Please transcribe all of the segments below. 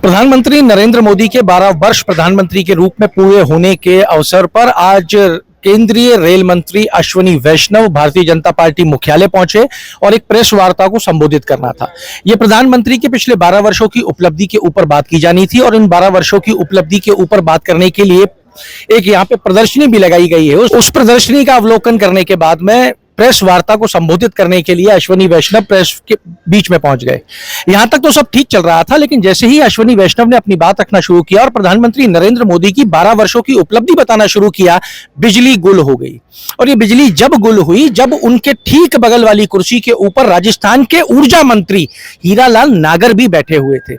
प्रधानमंत्री नरेंद्र मोदी के 12 वर्ष प्रधानमंत्री के रूप में पूरे होने के अवसर पर आज केंद्रीय रेल मंत्री अश्विनी वैष्णव भारतीय जनता पार्टी मुख्यालय पहुंचे और एक प्रेस वार्ता को संबोधित करना था। यह प्रधानमंत्री के पिछले 12 वर्षों की उपलब्धि के ऊपर बात की जानी थी और इन 12 वर्षों की उपलब्धि के ऊपर बात करने के लिए एक यहाँ पे प्रदर्शनी भी लगाई गई है। उस प्रदर्शनी का अवलोकन करने के बाद में प्रेस वार्ता को संबोधित करने के लिए अश्विनी वैष्णव प्रेस के बीच में पहुंच गए। यहां तक तो सब ठीक चल रहा था, लेकिन जैसे ही अश्विनी वैष्णव ने अपनी बात रखना शुरू किया और प्रधानमंत्री नरेंद्र मोदी की 12 वर्षों की उपलब्धि बताना शुरू किया, बिजली गुल हो गई। और ये बिजली जब गुल हुई जब उनके ठीक बगल वाली कुर्सी के ऊपर राजस्थान के ऊर्जा मंत्री हीरालाल नागर भी बैठे हुए थे।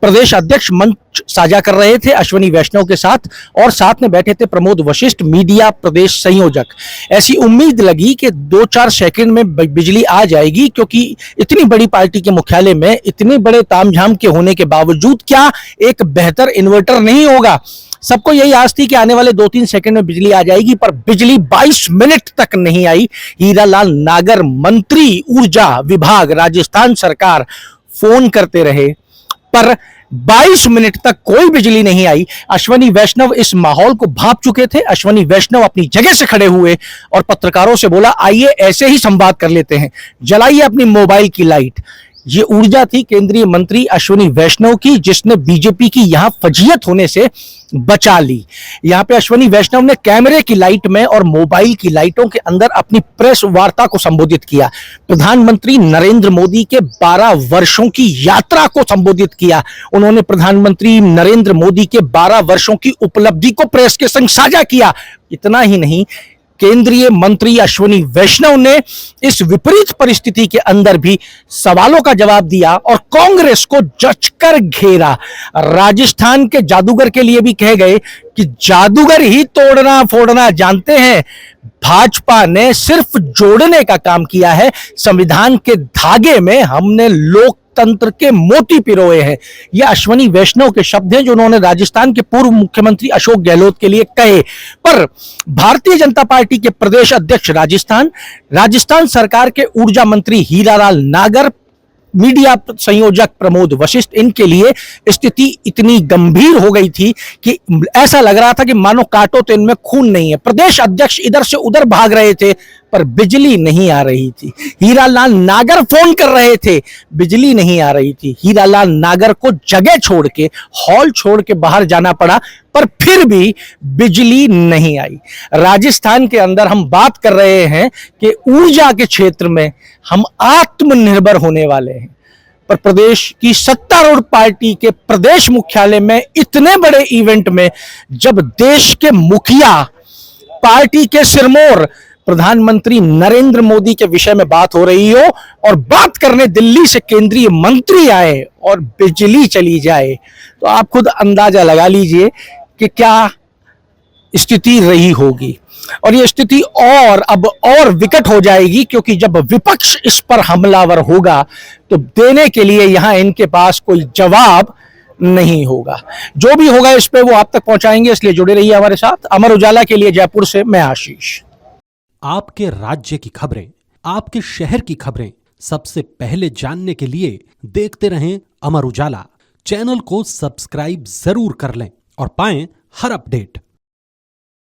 प्रदेश अध्यक्ष मंच साझा कर रहे थे अश्विनी वैष्णव के साथ और साथ में बैठे थे प्रमोद वशिष्ठ, मीडिया प्रदेश संयोजक। ऐसी उम्मीद लगी कि 2-4 सेकंड में बिजली आ जाएगी, क्योंकि इतनी बड़ी पार्टी के मुख्यालय में इतने बड़े तामझाम के होने के बावजूद क्या एक बेहतर इन्वर्टर नहीं होगा। सबको यही आस थी कि आने वाले 2-3 सेकंड में बिजली आ जाएगी, पर बिजली 22 मिनट तक नहीं आई। हीरालाल नागर मंत्री ऊर्जा विभाग राजस्थान सरकार फोन करते रहे पर 22 मिनट तक कोई बिजली नहीं आई। अश्विनी वैष्णव इस माहौल को भांप चुके थे। अश्विनी वैष्णव अपनी जगह से खड़े हुए और पत्रकारों से बोला, आइए ऐसे ही संवाद कर लेते हैं, जलाइए अपनी मोबाइल की लाइट। ये ऊर्जा थी केंद्रीय मंत्री अश्विनी वैष्णव की, जिसने बीजेपी की यहां फजीयत होने से बचा ली। यहां पे अश्विनी वैष्णव ने कैमरे की लाइट में और मोबाइल की लाइटों के अंदर अपनी प्रेस वार्ता को संबोधित किया। प्रधानमंत्री नरेंद्र मोदी के 12 वर्षों की यात्रा को संबोधित किया। उन्होंने प्रधानमंत्री नरेंद्र मोदी के 12 वर्षों की उपलब्धि को प्रेस के संग साझा किया। इतना ही नहीं, केंद्रीय मंत्री अश्विनी वैष्णव ने इस विपरीत परिस्थिति के अंदर भी सवालों का जवाब दिया और कांग्रेस को जचकर घेरा। राजस्थान के जादूगर के लिए भी कह गए कि जादूगर ही तोड़ना फोड़ना जानते हैं, भाजपा ने सिर्फ जोड़ने का काम किया है। संविधान के धागे में हमने लोकतंत्र के मोती पिरोए हैं। यह अश्विनी वैष्णव के शब्द हैं जो उन्होंने राजस्थान के पूर्व मुख्यमंत्री अशोक गहलोत के लिए कहे। पर भारतीय जनता पार्टी के प्रदेश अध्यक्ष राजस्थान सरकार के ऊर्जा मंत्री हीरालाल नागर, मीडिया संयोजक प्रमोद वशिष्ठ, इनके लिए स्थिति इतनी गंभीर हो गई थी कि ऐसा लग रहा था कि मानो काटो तो इनमें खून नहीं है। प्रदेश अध्यक्ष इधर से उधर भाग रहे थे पर बिजली नहीं आ रही थी। हीरालाल नागर फोन कर रहे थे, बिजली नहीं आ रही थी। हीरालाल नागर को जगह छोड़ के, हॉल छोड़ के बाहर जाना पड़ा, पर फिर भी बिजली नहीं आई। राजस्थान के अंदर हम बात कर रहे हैं कि ऊर्जा के क्षेत्र में हम आत्मनिर्भर होने वाले हैं, पर प्रदेश की सत्तारूढ़ पार्टी के प्रदेश मुख्यालय में इतने बड़े इवेंट में जब देश के मुखिया, पार्टी के सिरमौर प्रधानमंत्री नरेंद्र मोदी के विषय में बात हो रही हो और बात करने दिल्ली से केंद्रीय मंत्री आए और बिजली चली जाए, तो आप खुद अंदाजा लगा लीजिए कि क्या स्थिति रही होगी। और ये स्थिति अब और विकट हो जाएगी, क्योंकि जब विपक्ष इस पर हमलावर होगा तो देने के लिए यहां इनके पास कोई जवाब नहीं होगा। जो भी होगा इस पे वो आप तक पहुंचाएंगे, इसलिए जुड़े रहिए हमारे साथ। अमर उजाला के लिए जयपुर से मैं आशीष। आपके राज्य की खबरें, आपके शहर की खबरें सबसे पहले जानने के लिए देखते रहें अमर उजाला। चैनल को सब्सक्राइब जरूर कर लें और पाएं हर अपडेट।